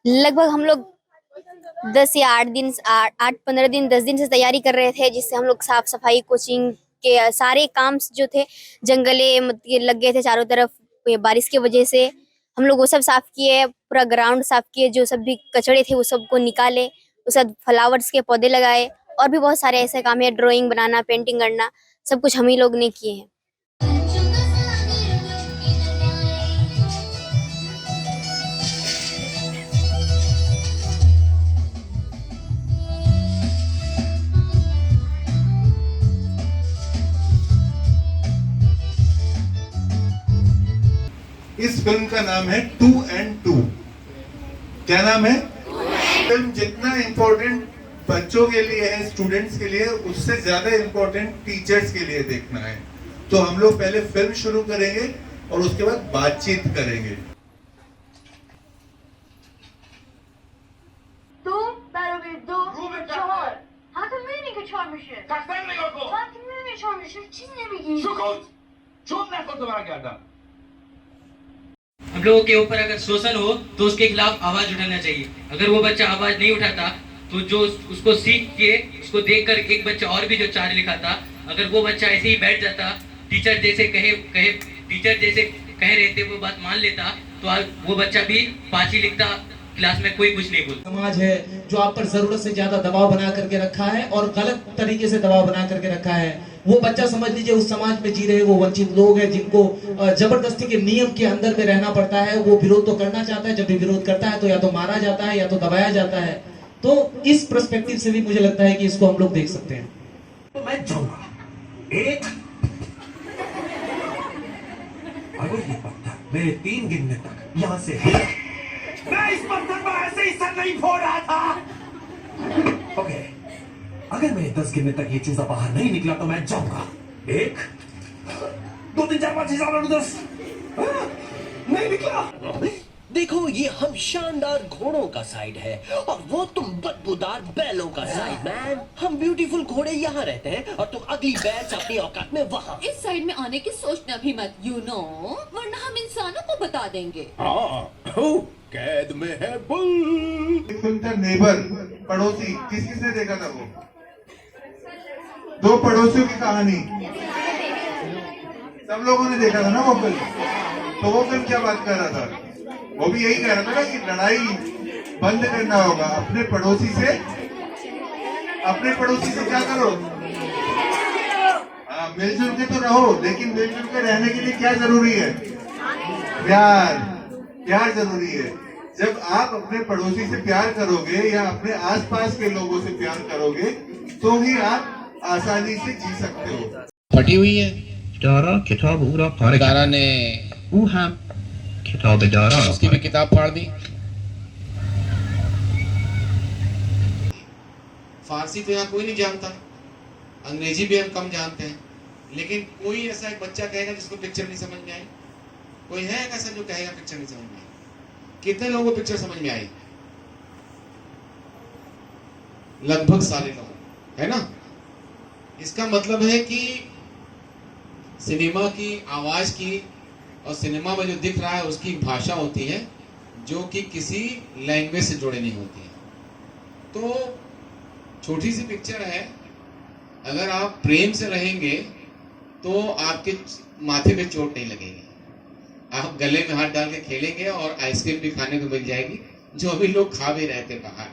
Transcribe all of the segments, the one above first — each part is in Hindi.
लगभग हम लोग 10 या 8 दिन 8 8 15 दिन 10 दिन से तैयारी कर रहे थे, जिससे हम लोग साफ सफाई कोचिंग के सारे काम जो थे, जंगले ये लग गए थे चारों तरफ ये बारिश की वजह से। हम लोग वो सब साफ किए, पूरा ग्राउंड साफ किए, जो सब भी कचड़े थे वो सबको निकाले, उस बाद फ्लावर्स के पौधे लगाए, और भी बहुत सारे ऐसे काम है, ड्राइंग बनाना, पेंटिंग करना, सब कुछ हम ही लोग ने किए हैं। इस फिल्म का नाम है 2 and 2। क्या नाम है? फिल्म जितना इम्पोर्टेंट बच्चों के लिए है, स्टूडेंट्स के लिए, उससे ज्यादा इम्पोर्टेंट टीचर्स के लिए देखना है। तो हम लोग पहले फिल्म शुरू करेंगे और उसके बाद बातचीत करेंगे। हम लोगों के ऊपर अगर शोषण हो तो उसके खिलाफ आवाज उठाना चाहिए। अगर वो बच्चा आवाज नहीं उठाता तो जो उसको सीख के उसको देखकर एक बच्चा और भी जो चार लिखा था, अगर वो बच्चा ऐसे ही बैठ जाता, टीचर जैसे कह रहे थे वो बात मान लेता, तो आज वो बच्चा भी 5 ही लिखता, क्लास में कोई कुछ नहीं बोलता। समाज है जो आप पर जरूरत से ज्यादा दबाव बना करके रखा है और गलत तरीके से दबाव बना करके रखा है। वो बच्चा समझ लीजिए उस समाज में जी रहे वो वंचित लोग हैं, जिनको जबरदस्ती के नियम के अंदर में रहना पड़ता है। वो विरोध तो करना चाहता है, जब भी विरोध करता है तो या तो मारा जाता है या तो दबाया जाता है। तो इस पर्सपेक्टिव से भी मुझे लगता है कि इसको हम लोग देख सकते हैं। तो मैं जाऊंगा एक, अगर ये पत्थर मेरे 3 गिनने तक यहाँ से हिला, मैं इस पत्थर पर ऐसे ही सर नहीं फोड़ रहा था। ओके, अगर मेरे 10 गिनने तक ये चूजा बाहर नहीं निकला तो मैं जाऊंगा 1 2 3 4 5 6 7 8 9 10। नहीं निकला। देखो, ये हम शानदार घोड़ों का साइड है और वो तुम बदबूदार बैलों का साइड। मैन, हम ब्यूटीफुल घोड़े यहाँ रहते हैं और तुम अगली बैल्स अपनी औकात में वहाँ। इस साइड में आने की सोचना भी मत, वरना हम इंसानों को बता देंगे। कैद में है बुल। फिल्म था नेबर, पड़ोसी। किस किसने देखा था वो? 2 पड़ोसियों की कहानी सब लोगों ने देखा था ना वो फिल्म। तो वो फिल्म क्या बात कर रहा था? वो भी यही कह रहा था ना कि लड़ाई बंद करना होगा। अपने पड़ोसी से क्या करो? मिलजुल के तो रहो, लेकिन मिलजुल के रहने के लिए क्या जरूरी है? प्यार जरूरी है। जब आप अपने पड़ोसी से प्यार करोगे या अपने आसपास के लोगों से प्यार करोगे तो ही आप आसानी से जी सकते हो। फटी हुई है दारा किताब पूरा फाड़ दारा ने किताब दारा उसकी भी किताब फाड़ दी। फारसी तो यहाँ कोई नहीं जानता, अंग्रेजी भी हम कम जानते हैं, लेकिन कोई ऐसा एक बच्चा कहेगा जिसको पिक्चर नहीं समझ में आई? कोई है ऐसा जो कहेगा पिक्चर नहीं समझ में आई? कितने लोगों को पिक्चर समझ में आई? लगभग सारे लोग, है ना? इसका मतलब है कि सिनेमा की आवाज की और सिनेमा में जो दिख रहा है उसकी भाषा होती है जो कि किसी लैंग्वेज से जुड़े नहीं होती है। तो छोटी सी पिक्चर है, अगर आप प्रेम से रहेंगे तो आपके माथे पे चोट नहीं लगेगी, आप गले में हाथ डाल के खेलेंगे और आइसक्रीम भी खाने को मिल जाएगी, जो अभी लोग खा भी रहे थे बाहर,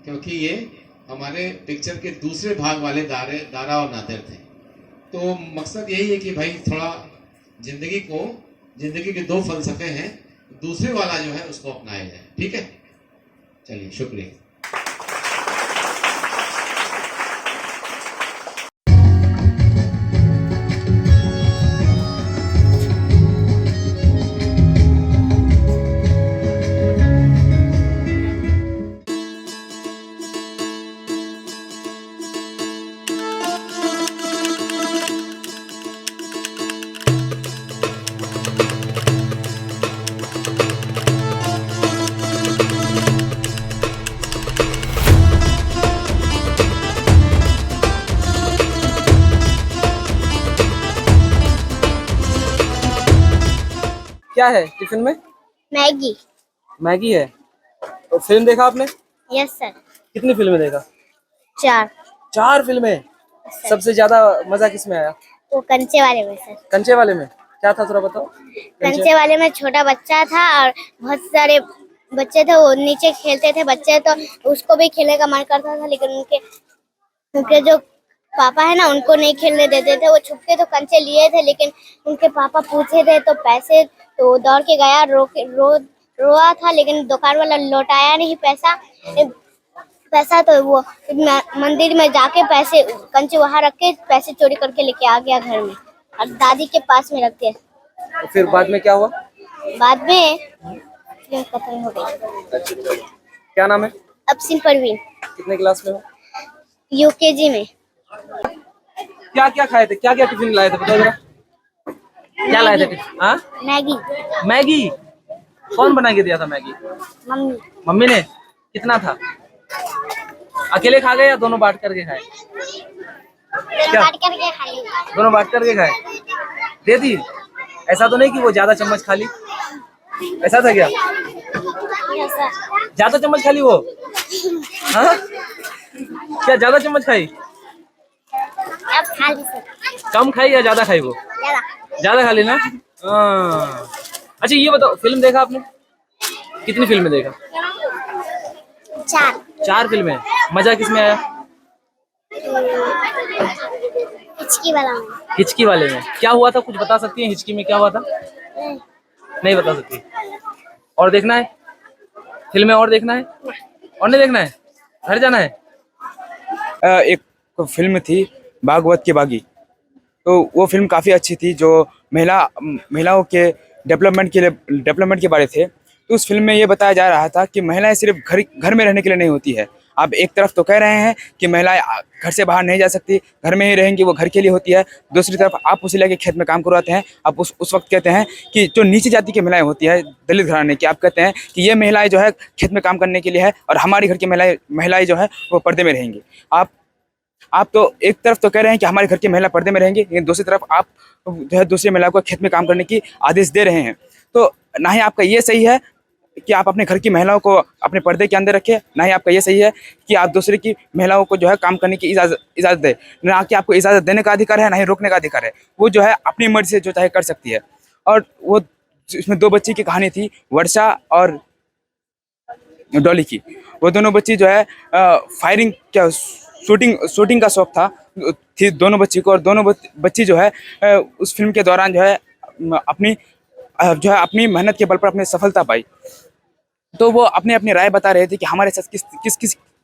क्योंकि ये हमारे पिक्चर के दूसरे भाग वाले दारा और नादिर थे। तो मकसद यही है कि भाई थोड़ा जिंदगी के 2 फलसफे हैं, दूसरे वाला जो है उसको अपनाया जाए। ठीक है, चलिए, शुक्रिया। क्या है टिफिन में? मैगी। मैगी है। तो फिल्म देखा आपने? Yes sir. कितनी फिल्में देखा? 4। 4 फिल्में। सबसे ज्यादा मजा किस में आया? वो कंचे वाले में सर। कंचे वाले में क्या था, थोड़ा बताओ। कंचे वाले में छोटा बच्चा था और बहुत सारे बच्चे थे, वो नीचे खेलते थे बच्चे, तो उसको भी खेलने का मन करता था, लेकिन उनके जो पापा है ना उनको नहीं खेलने देते थे। वो छुपके तो कंचे लिए थे, लेकिन उनके पापा पूछे थे तो पैसे, तो वो दौड़ के गया, रोआ था, लेकिन दुकान वाला लौटाया नहीं पैसा तो वो मंदिर में जाके पैसे कंचे वहां रख के पैसे चोरी करके लेके आ गया घर में और दादी के पास में रख के। तो फिर बाद में क्या हुआ? बाद में फिल्म खत्म हो गई। क्या नाम है? अफसीन परवीन। कितने क्लास में हो? यूकेजी में। क्या क्या खाए थे, क्या क्या टिफिन लाए थे, बताओ जरा। क्या लाए थे टिफिन? हाँ, मैगी। मैगी। कौन बना के दिया था मैगी? मम्मी। मम्मी ने। कितना था? अकेले खा गए या दोनों बांट करके खाए? क्या? बांट करके खाई। दोनों बांट करके खाए? दे दी? ऐसा तो नहीं कि वो ज्यादा चम्मच खा ली, ऐसा था क्या? ज्यादा चम्मच खा ली वो? हाँ, क्या ज्यादा चम्मच खाई? अब खा ली सर। कम खाई या ज्यादा खाई वो? ज्यादा खा ली ना। हाँ। अच्छा ये बताओ, फिल्म देखा आपने? कितनी फिल्में देखा? 4। 4 फिल्में। मजा किस में आया? हिचकी वाला में। हिचकी वाले में क्या हुआ था, कुछ बता सकती हैं? हिचकी में क्या हुआ था? नहीं बता सकती। और देखना है फिल्में? और देखना है? और नहीं देखना है? घर जाना है? एक फिल्म थी भागवत के बागी, तो वो फिल्म काफ़ी अच्छी थी, जो महिलाओं के डेवलपमेंट के बारे थे। तो उस फिल्म में ये बताया जा रहा था कि महिलाएं सिर्फ घर में रहने के लिए नहीं होती है। आप एक तरफ तो कह रहे हैं कि महिलाएं घर से बाहर नहीं जा सकती, घर में ही रहेंगी, वो घर के लिए होती है। दूसरी तरफ आप उसे लेके खेत में काम करवाते हैं। आप उस वक्त कहते हैं कि जो नीची जाति की महिलाएं होती है, दलित घराने की, आप कहते हैं कि ये महिलाएं जो है खेत में काम करने के लिए है, और हमारी घर की महिलाएं जो है वो पर्दे में रहेंगी। आप तो एक तरफ तो कह रहे हैं कि हमारे घर की महिला पर्दे में रहेंगी, लेकिन दूसरी तरफ आप जो है दूसरी महिलाओं को खेत में काम करने की आदेश दे रहे हैं। तो ना ही आपका ये सही है कि आप अपने घर की महिलाओं को अपने पर्दे के अंदर रखें, ना ही आपका ये सही है कि आप दूसरे की महिलाओं को जो है काम करने की इजाज़त दें। ना कि आपको इजाज़त देने का अधिकार है, ना ही रोकने का अधिकार है। वो जो है अपनी मर्जी से जो चाहे कर सकती है। और वो इसमें 2 बच्ची की कहानी थी, वर्षा और डॉली की। वो दोनों बच्ची जो है फायरिंग क्या शूटिंग का शौक थी दोनों बच्ची को, और दोनों बच्ची जो है उस फिल्म के दौरान जो है अपनी मेहनत के बल पर अपनी सफलता पाई। तो वो अपनी राय बता रहे थे कि हमारे साथ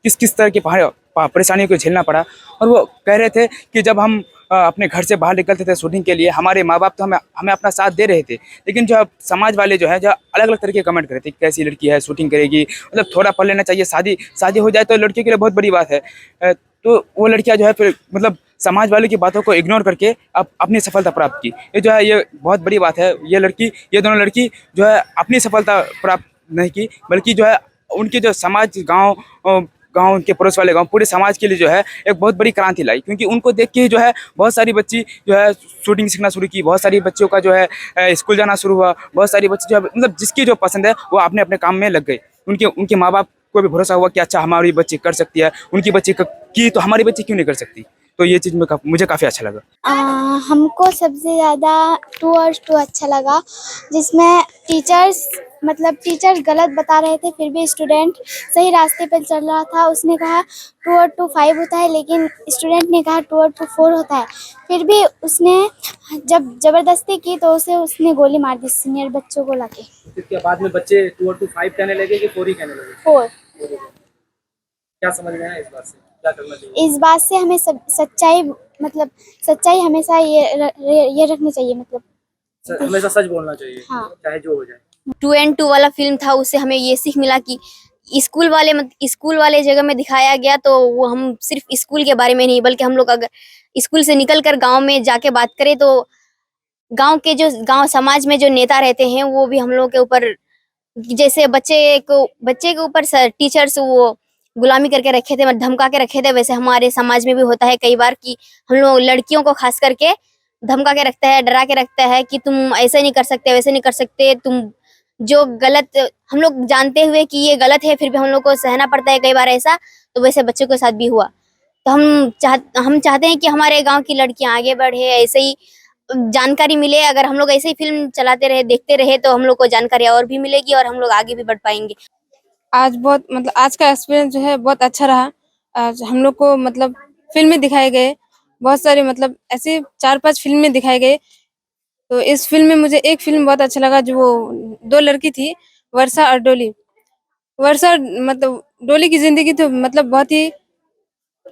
किस तरह की परेशानियों को झेलना पड़ा। और वो कह रहे थे कि जब हम अपने घर से बाहर निकलते थे शूटिंग के लिए, हमारे माँ बाप तो हमें अपना साथ दे रहे थे, लेकिन जो समाज वाले जो है जो अलग अलग तरह के कमेंट कर रहे थे, कैसी लड़की है शूटिंग करेगी, मतलब थोड़ा पढ़ लेना चाहिए, शादी हो जाए तो लड़कियों के लिए बहुत बड़ी बात है। तो वो लड़कियां जो है फिर मतलब समाज वालों की बातों को इग्नोर करके अपनी सफलता प्राप्त की। ये जो है ये बहुत बड़ी बात है। ये दोनों लड़की जो है अपनी सफलता प्राप्त नहीं की, बल्कि जो है उनके जो समाज गांव के पड़ोस वाले गांव पूरे समाज के लिए जो है एक बहुत बड़ी क्रांति लाई। क्योंकि उनको देख के जो है बहुत सारी बच्ची जो है शूटिंग सीखना शुरू की, बहुत सारी बच्चियों का जो है स्कूल जाना शुरू हुआ, बहुत सारी बच्ची जो है मतलब जिसकी जो पसंद है वो अपने काम में लग गई। उनके माँ बाप को भी भरोसा हुआ कि अच्छा हमारी बच्ची कर सकती है, उनकी बच्ची की तो हमारी बच्ची क्यों नहीं कर सकती। तो ये चीज़ मुझे काफ़ी अच्छा लगा। हमको सबसे ज़्यादा 2 अच्छा लगा, जिसमें टीचर्स गलत बता रहे थे, फिर भी स्टूडेंट सही रास्ते पर चल रहा था। उसने कहा 2 5 होता है, लेकिन स्टूडेंट ने कहा 2 4 होता है। फिर भी उसने जब ज़बरदस्ती की तो उसने गोली मार दी सीनियर बच्चों को लाके। इसके बाद में बच्चे 2 और 5 कहने लगे कि 4 ही कहने लगे? 4। क्या समझ में आया इस बात से, क्या करना चाहिए? इस बात से हमें सच्चाई हमेशा ये रखनी चाहिए, मतलब हमेशा सच बोलना चाहिए। हाँ। चाहे जो हो जाए। 2 and 2 वाला फिल्म था, उससे हमें ये सीख मिला कि स्कूल वाले जगह में दिखाया गया तो वो हम सिर्फ स्कूल के बारे में नहीं, बल्कि हम लोग अगर स्कूल से निकल कर गाँव में जाके बात करें तो गांव समाज में जो नेता रहते हैं वो भी हम लोग के ऊपर, जैसे बच्चे के ऊपर टीचर्स वो गुलामी करके रखे थे, धमका के रखे थे, वैसे हमारे समाज में भी होता है कई बार कि हम लोग लड़कियों को खास करके धमका के रखता है, डरा के रखता है कि तुम ऐसे नहीं कर सकते, वैसे नहीं कर सकते, तुम जो गलत हम लोग जानते हुए कि ये गलत है फिर भी हम लोग को सहना पड़ता है कई बार ऐसा, तो वैसे बच्चों के साथ भी हुआ। तो हम चाहते हैं कि हमारे गांव की लड़कियां आगे बढ़े, ऐसे ही जानकारी मिले। अगर हम लोग ऐसे ही फिल्म चलाते रहे, देखते रहे, तो हम लोग को जानकारी और भी मिलेगी और हम लोग आगे भी बढ़ पाएंगे। आज बहुत मतलब आज का एक्सपीरियंस जो है बहुत अच्छा रहा। आज हम लोग को मतलब फिल्में दिखाए गए, बहुत सारे मतलब ऐसे 4-5 फिल्में दिखाए गए। तो इस फिल्म में मुझे एक फिल्म बहुत अच्छा लगा, जो वो 2 लड़की थी, वर्षा और डोली। वर्षा मतलब डोली की जिंदगी तो मतलब बहुत ही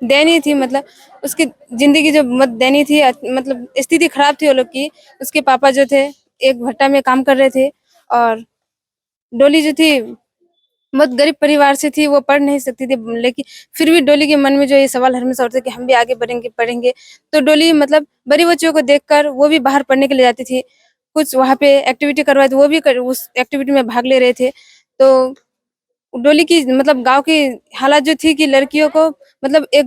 दयनीय थी, मतलब उसकी जिंदगी जो दयनीय थी, मतलब स्थिति खराब थी वो लोग की। उसके पापा जो थे एक भट्टा में काम कर रहे थे, और डोली जो थी बहुत गरीब परिवार से थी, वो पढ़ नहीं सकती थी, लेकिन फिर भी डोली के मन में जो ये सवाल हमेशा उठते कि हम भी आगे पढ़ेंगे। तो डोली मतलब बड़ी बच्चों को देखकर वो भी बाहर पढ़ने के लिए जाती थी। कुछ वहाँ पे एक्टिविटी करवाए तो वो भी उस एक्टिविटी में भाग ले रहे थे। तो डोली की मतलब गांव की हालत जो थी कि लड़कियों को मतलब एक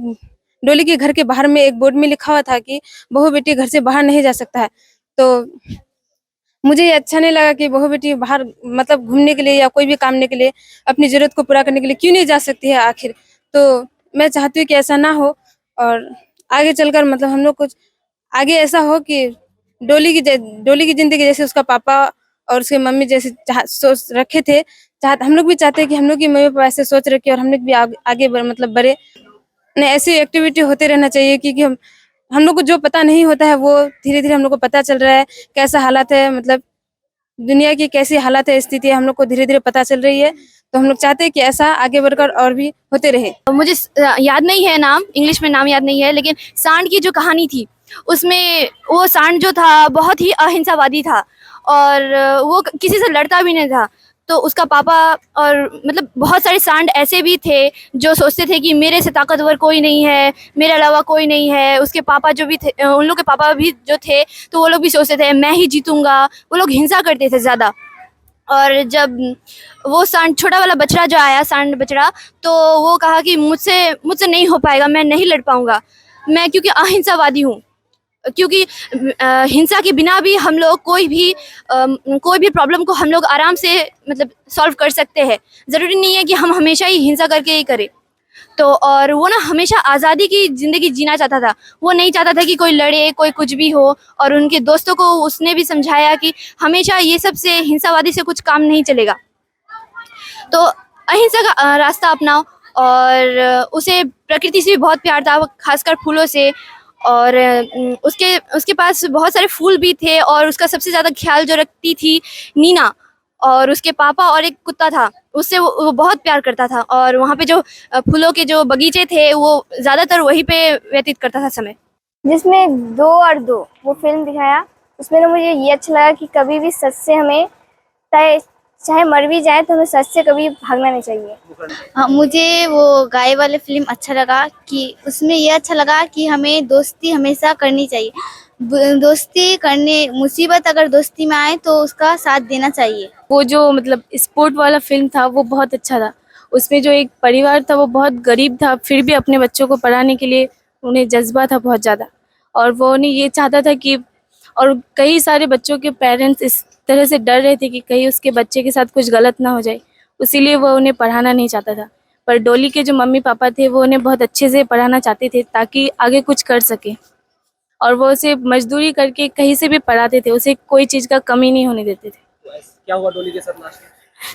डोली के घर के बाहर में एक बोर्ड में लिखा हुआ था कि बहू बेटी घर से बाहर नहीं जा सकता है। तो मुझे ये अच्छा नहीं लगा कि बहू बेटी बाहर मतलब घूमने के लिए या कोई भी काम करने के लिए, अपनी जरूरत को पूरा करने के लिए क्यों नहीं जा सकती है आखिर। तो मैं चाहती हूँ कि ऐसा ना हो, और आगे चलकर मतलब हम लोग कुछ आगे ऐसा हो कि डोली की जिंदगी जैसे उसका पापा और उसके मम्मी जैसे सोच रखे थे, हम लोग भी चाहते हैं कि हम लोग की मम्मी पापा ऐसे सोच रखे और हम लोग भी आगे मतलब बढ़े। नहीं, ऐसी एक्टिविटी होते रहना चाहिए, क्योंकि हम लोग को जो पता नहीं होता है वो धीरे-धीरे हम लोग को पता चल रहा है, कैसा हालात है, मतलब दुनिया की कैसी हालात है, स्थिति है, हम लोग को धीरे-धीरे पता चल रही है। तो हम लोग चाहते हैं कि ऐसा आगे बढ़कर और भी होते रहे। मुझे याद नहीं है नाम, इंग्लिश में नाम याद नहीं है, लेकिन सांड की जो कहानी थी उसमें वो सांड जो था बहुत ही अहिंसावादी था और वो किसी से लड़ता भी नहीं था। तो उसका पापा और मतलब बहुत सारे सांड ऐसे भी थे जो सोचते थे कि मेरे से ताकतवर कोई नहीं है, मेरे अलावा कोई नहीं है। उसके पापा जो भी थे, उन लोग के पापा भी जो थे, तो वो लोग भी सोचते थे मैं ही जीतूंगा। वो लोग हिंसा करते थे ज़्यादा। और जब वो सांड छोटा वाला बछड़ा जो आया, सांड बछड़ा, तो वो कहा कि मुझसे नहीं हो पाएगा, मैं नहीं लड़ पाऊंगा, मैं क्योंकि अहिंसावादी हूँ। क्योंकि हिंसा के बिना भी हम लोग कोई भी प्रॉब्लम को हम लोग आराम से मतलब सॉल्व कर सकते हैं। ज़रूरी नहीं है कि हम हमेशा ही हिंसा करके ही करें। तो और वो ना हमेशा आज़ादी की ज़िंदगी जीना चाहता था। वो नहीं चाहता था कि कोई लड़े, कोई कुछ भी हो। और उनके दोस्तों को उसने भी समझाया कि हमेशा ये सब से हिंसावादी से कुछ काम नहीं चलेगा। तो अहिंसा का रास्ता अपनाओ। और उसे प्रकृति से भी बहुत प्यार था, खासकर फूलों से। और उसके पास बहुत सारे फूल भी थे और उसका सबसे ज़्यादा ख्याल जो रखती थी नीना। और उसके पापा और एक कुत्ता था, उससे वो बहुत प्यार करता था। और वहाँ पे जो फूलों के जो बगीचे थे वो ज़्यादातर वहीं पे व्यतीत करता था समय। जिसमें 2 और 2 वो फिल्म दिखाया, उसमें ना मुझे ये अच्छा लगा कि कभी भी सच से हमें चाहे मर भी जाए तो हमें सच से कभी भागना नहीं चाहिए। हाँ, मुझे वो गाय वाले फिल्म अच्छा लगा कि उसमें ये अच्छा लगा कि हमें दोस्ती हमेशा करनी चाहिए। दोस्ती करने मुसीबत अगर दोस्ती में आए तो उसका साथ देना चाहिए। वो जो मतलब स्पोर्ट वाला फिल्म था वो बहुत अच्छा था। उसमें जो एक परिवार था वो बहुत गरीब था, फिर भी अपने बच्चों को पढ़ाने के लिए उन्हें जज्बा था बहुत ज़्यादा। और वो उन्हें ये चाहता था कि, और कई सारे बच्चों के पेरेंट्स इस तरह से डर रहे थे कि कहीं उसके बच्चे के साथ कुछ गलत ना हो जाए, इसीलिए वो उन्हें पढ़ाना नहीं चाहता था। पर डोली के जो मम्मी पापा थे वो उन्हें बहुत अच्छे से पढ़ाना चाहते थे ताकि आगे कुछ कर सके। और वो उसे मजदूरी करके कहीं से भी पढ़ाते थे, उसे कोई चीज़ का कमी नहीं होने देते थे। क्या हुआ डोली के साथ लास्ट में?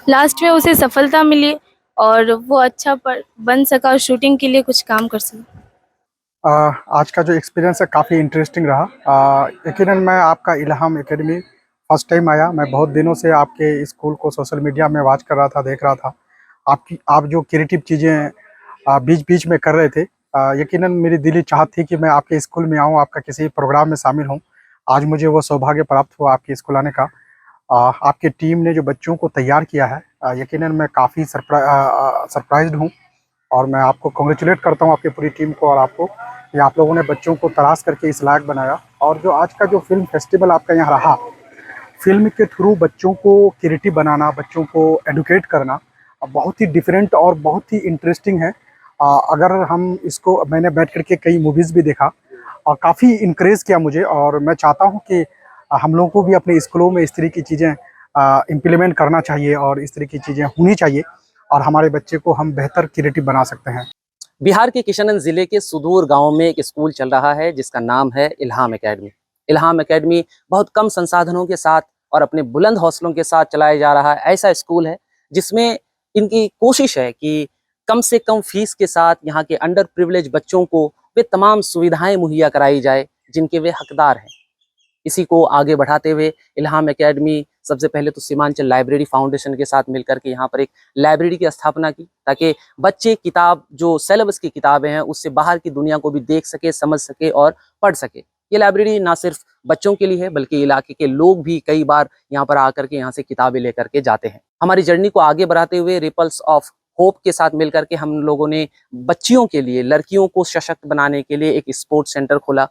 लास्ट में उसे सफलता मिली और वो अच्छा बन सका और शूटिंग के लिए कुछ काम कर सका। आज का जो एक्सपीरियंस है काफ़ी इंटरेस्टिंग रहा। यकीनन मैं आपका इल्हाम एकेडमी फर्स्ट टाइम आया। मैं बहुत दिनों से आपके स्कूल को सोशल मीडिया में वॉच कर रहा था, देख रहा था। आप जो क्रिएटिव चीज़ें बीच बीच में कर रहे थे, यकीनन मेरी दिली चाहत थी कि मैं आपके स्कूल में आऊँ, आपका किसी प्रोग्राम में शामिल हूँ। आज मुझे वो सौभाग्य प्राप्त हुआ आपके स्कूल आने का। आपकी टीम ने जो बच्चों को तैयार किया है, यकीनन मैं काफ़ी सरप्राइज्ड हूँ और मैं आपको कॉन्ग्रेचुलेट करता हूँ, आपकी पूरी टीम को और आपको, कि आप लोगों ने बच्चों को तलाश करके इस लायक बनाया। और जो आज का जो फिल्म फेस्टिवल आपका यहाँ रहा, फिल्म के थ्रू बच्चों को क्रिएटिव बनाना, बच्चों को एडुकेट करना बहुत ही डिफरेंट और बहुत ही इंटरेस्टिंग है। अगर हम इसको, मैंने बैठ करके कई मूवीज़ भी देखा और काफ़ी इनक्रेज किया मुझे। और मैं चाहता हूँ कि हम लोगों को भी अपने स्कूलों में इस तरह की चीज़ें इम्प्लीमेंट करना चाहिए और इस तरह की चीज़ें होनी चाहिए और हमारे बच्चे को हम बेहतर क्रिएटिव बना सकते हैं। बिहार के किशनगंज जिले के सुदूर गांव में एक स्कूल चल रहा है जिसका नाम है इल्हाम एकेडमी। इल्हाम एकेडमी बहुत कम संसाधनों के साथ और अपने बुलंद हौसलों के साथ चलाया जा रहा ऐसा स्कूल है जिसमें इनकी कोशिश है कि कम से कम फीस के साथ यहाँ के अंडर प्रिविलेज बच्चों को वे तमाम सुविधाएं मुहैया कराई जाए जिनके वे हकदार हैं। इसी को आगे बढ़ाते हुए इल्हाम एकेडमी सबसे पहले तो सीमांचल लाइब्रेरी फाउंडेशन के साथ मिलकर के यहाँ पर एक लाइब्रेरी की स्थापना की ताकि बच्चे किताब जो सिलेबस की किताबें हैं उससे बाहर की दुनिया को भी देख सके, समझ सके और पढ़ सके। ये लाइब्रेरी ना सिर्फ बच्चों के लिए है बल्कि इलाके के लोग भी कई बार यहाँ पर आकर के यहाँ से किताबें लेकर के जाते हैं। हमारी जर्नी को आगे बढ़ाते हुए रिपल्स ऑफ होप के साथ मिलकर के हम लोगों ने बच्चियों के लिए, लड़कियों को सशक्त बनाने के लिए एक स्पोर्ट्स सेंटर खोला।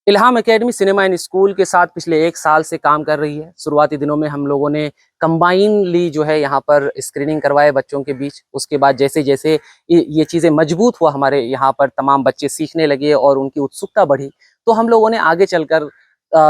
इल्हाम एकेडमी सिनेमा एंड स्कूल के साथ पिछले 1 साल से काम कर रही है। शुरुआती दिनों में हम लोगों ने कंबाइनली जो है यहाँ पर स्क्रीनिंग करवाए बच्चों के बीच। उसके बाद जैसे जैसे ये चीज़ें मजबूत हुआ, हमारे यहाँ पर तमाम बच्चे सीखने लगे और उनकी उत्सुकता बढ़ी, तो हम लोगों ने आगे चलकर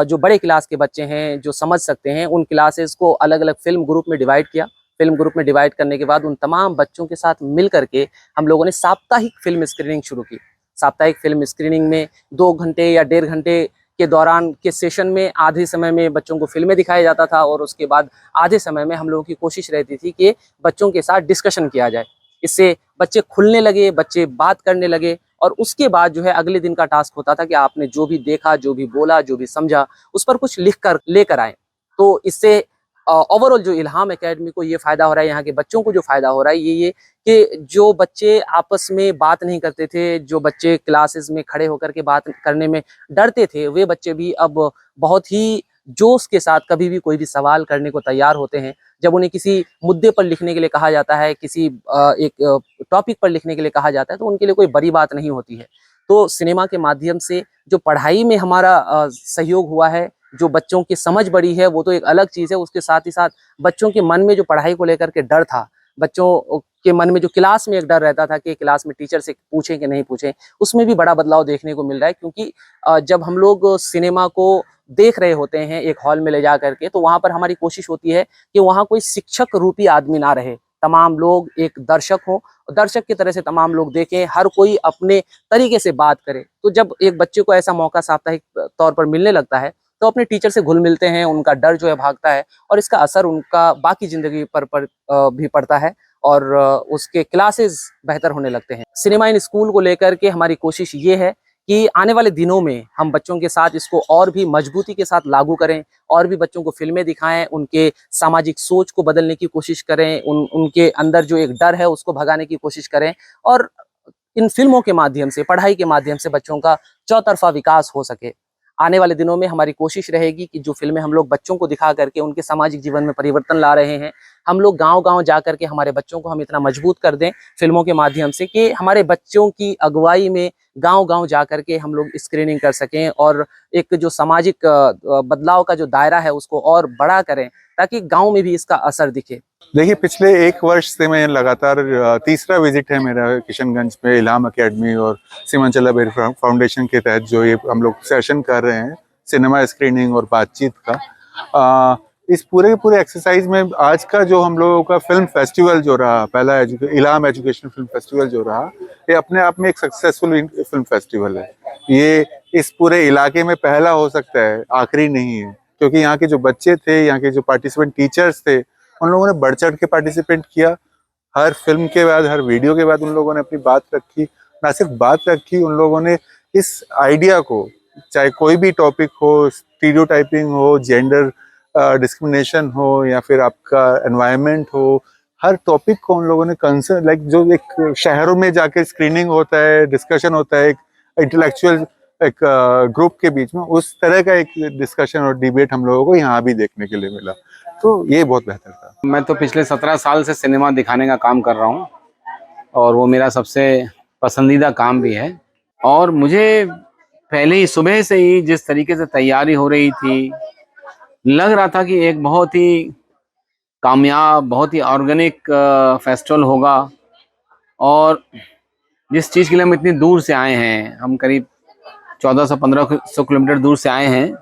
जो बड़े क्लास के बच्चे हैं जो समझ सकते हैं उन क्लासेस को अलग अलग फिल्म ग्रुप में डिवाइड किया। फिल्म ग्रुप में डिवाइड करने के बाद उन तमाम बच्चों के साथ मिल करके हम लोगों ने साप्ताहिक फिल्म स्क्रीनिंग शुरू की। साप्ताहिक फिल्म स्क्रीनिंग में 2 घंटे या 1.5 घंटे के दौरान के सेशन में आधे समय में बच्चों को फिल्में दिखाया जाता था और उसके बाद आधे समय में हम लोगों की कोशिश रहती थी कि बच्चों के साथ डिस्कशन किया जाए। इससे बच्चे खुलने लगे, बच्चे बात करने लगे और उसके बाद जो है अगले दिन का टास्क होता था कि आपने जो भी देखा, जो भी बोला, जो भी समझा उस पर कुछ लिख कर लेकर आए। तो इससे ओवरऑल जो इल्हाम एकेडमी को ये फ़ायदा हो रहा है, यहाँ के बच्चों को जो फ़ायदा हो रहा है ये कि जो बच्चे आपस में बात नहीं करते थे, जो बच्चे क्लासेस में खड़े होकर के बात करने में डरते थे, वे बच्चे भी अब बहुत ही जोश के साथ कभी भी कोई भी सवाल करने को तैयार होते हैं। जब उन्हें किसी मुद्दे पर लिखने के लिए कहा जाता है, किसी एक टॉपिक पर लिखने के लिए कहा जाता है, तो उनके लिए कोई बड़ी बात नहीं होती है। तो सिनेमा के माध्यम से जो पढ़ाई में हमारा सहयोग हुआ है, जो बच्चों की समझ बढ़ी है, वो तो एक अलग चीज़ है। उसके साथ ही साथ बच्चों के मन में जो पढ़ाई को लेकर के डर था, बच्चों के मन में जो क्लास में एक डर रहता था कि क्लास में टीचर से पूछें कि नहीं पूछें, उसमें भी बड़ा बदलाव देखने को मिल रहा है। क्योंकि जब हम लोग सिनेमा को देख रहे होते हैं एक हॉल में ले जा करके, तो वहाँ पर हमारी कोशिश होती है कि वहाँ कोई शिक्षक रूपी आदमी ना रहे, तमाम लोग एक दर्शक हो, दर्शक की तरह से तमाम लोग देखें, हर कोई अपने तरीके से बात करे। तो जब एक बच्चे को ऐसा मौका साप्ताहिक तौर पर मिलने लगता है तो अपने टीचर से घुल मिलते हैं, उनका डर जो है भागता है और इसका असर उनका बाकी जिंदगी पर भी पड़ता है और उसके क्लासेस बेहतर होने लगते हैं। सिनेमा इन स्कूल को लेकर के हमारी कोशिश ये है कि आने वाले दिनों में हम बच्चों के साथ इसको और भी मजबूती के साथ लागू करें और भी बच्चों को फिल्में दिखाएं, उनके सामाजिक सोच को बदलने की कोशिश करें, उनके अंदर जो एक डर है उसको भगाने की कोशिश करें और इन फिल्मों के माध्यम से, पढ़ाई के माध्यम से बच्चों का चौतरफा विकास हो सके। आने वाले दिनों में हमारी कोशिश रहेगी कि जो फिल्में हम लोग बच्चों को दिखा करके उनके सामाजिक जीवन में परिवर्तन ला रहे हैं, हम लोग गांव-गांव जा करके हमारे बच्चों को हम इतना मजबूत कर दें फिल्मों के माध्यम से कि हमारे बच्चों की अगुवाई में गांव-गांव जा करके हम लोग स्क्रीनिंग कर सकें और एक जो सामाजिक बदलाव का जो दायरा है उसको और बड़ा करें ताकि गाँव में भी इसका असर दिखे। देखिए, पिछले 1 वर्ष से मैं लगातार तीसरा विजिट है मेरा किशनगंज में इल्हाम एकेडमी और सीमांचल लाइब्रेरी फाउंडेशन के तहत जो ये हम लोग सेशन कर रहे हैं सिनेमा स्क्रीनिंग और बातचीत का। इस पूरे के पूरे एक्सरसाइज में आज का जो हम लोगों का फिल्म फेस्टिवल जो रहा, पहला इल्हाम एजुकेशन फिल्म फेस्टिवल जो रहा, ये अपने आप में एक सक्सेसफुल फिल्म फेस्टिवल है। ये इस पूरे इलाके में पहला हो सकता है, आखिरी नहीं है, क्योंकि यहाँ के जो बच्चे थे, यहाँ के जो पार्टिसिपेंट टीचर्स थे, उन लोगों ने बढ़ चढ़ के पार्टिसिपेट किया। हर फिल्म के बाद, हर वीडियो के बाद उन लोगों ने अपनी बात रखी। ना सिर्फ बात रखी, उन लोगों ने इस आइडिया को, चाहे कोई भी टॉपिक हो, स्टीरियोटाइपिंग हो, जेंडर डिस्क्रिमिनेशन हो या फिर आपका एनवायरनमेंट हो, हर टॉपिक को उन लोगों ने कंसर्न, लाइक जो एक शहरों में जाके स्क्रीनिंग होता है, डिस्कशन होता है एक इंटेलेक्चुअल एक ग्रुप के बीच में, उस तरह का एक डिस्कशन और डिबेट हम लोगों को यहाँ भी देखने के लिए मिला। तो ये बहुत बेहतर था। मैं तो पिछले 17 साल से सिनेमा दिखाने का काम कर रहा हूँ और वो मेरा सबसे पसंदीदा काम भी है। और मुझे पहले ही सुबह से ही जिस तरीके से तैयारी हो रही थी, लग रहा था कि एक बहुत ही कामयाब, बहुत ही ऑर्गेनिक फेस्टिवल होगा। और जिस चीज़ के लिए हम इतनी दूर से आए हैं, हम करीब 1400-1500 किलोमीटर दूर से आए हैं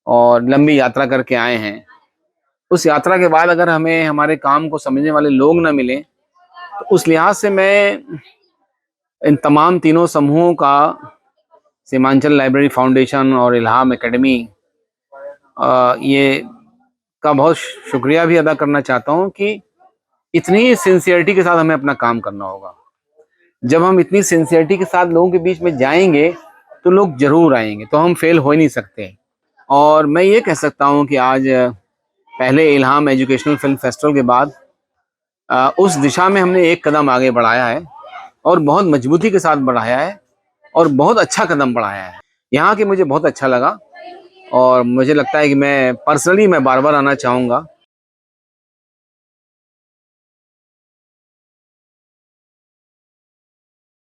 और लंबी यात्रा करके आए हैं, उस यात्रा के बाद अगर हमें हमारे काम को समझने वाले लोग ना मिले, तो उस लिहाज से मैं इन तमाम तीनों समूहों का, सीमांचल लाइब्रेरी फाउंडेशन और इल्हाम एकेडमी, ये का बहुत शुक्रिया भी अदा करना चाहता हूँ कि इतनी सिंसियरिटी के साथ हमें अपना काम करना होगा। जब हम इतनी सिंसियरिटी के साथ लोगों के बीच में जाएंगे तो लोग जरूर आएंगे, तो हम फेल हो ही नहीं सकते। और मैं ये कह सकता हूँ कि आज पहले इल्हाम एजुकेशनल फिल्म फेस्टिवल के बाद उस दिशा में हमने एक कदम आगे बढ़ाया है और बहुत मजबूती के साथ बढ़ाया है और बहुत अच्छा कदम बढ़ाया है। यहाँ के मुझे बहुत अच्छा लगा और मुझे लगता है कि मैं पर्सनली बार बार आना चाहूँगा।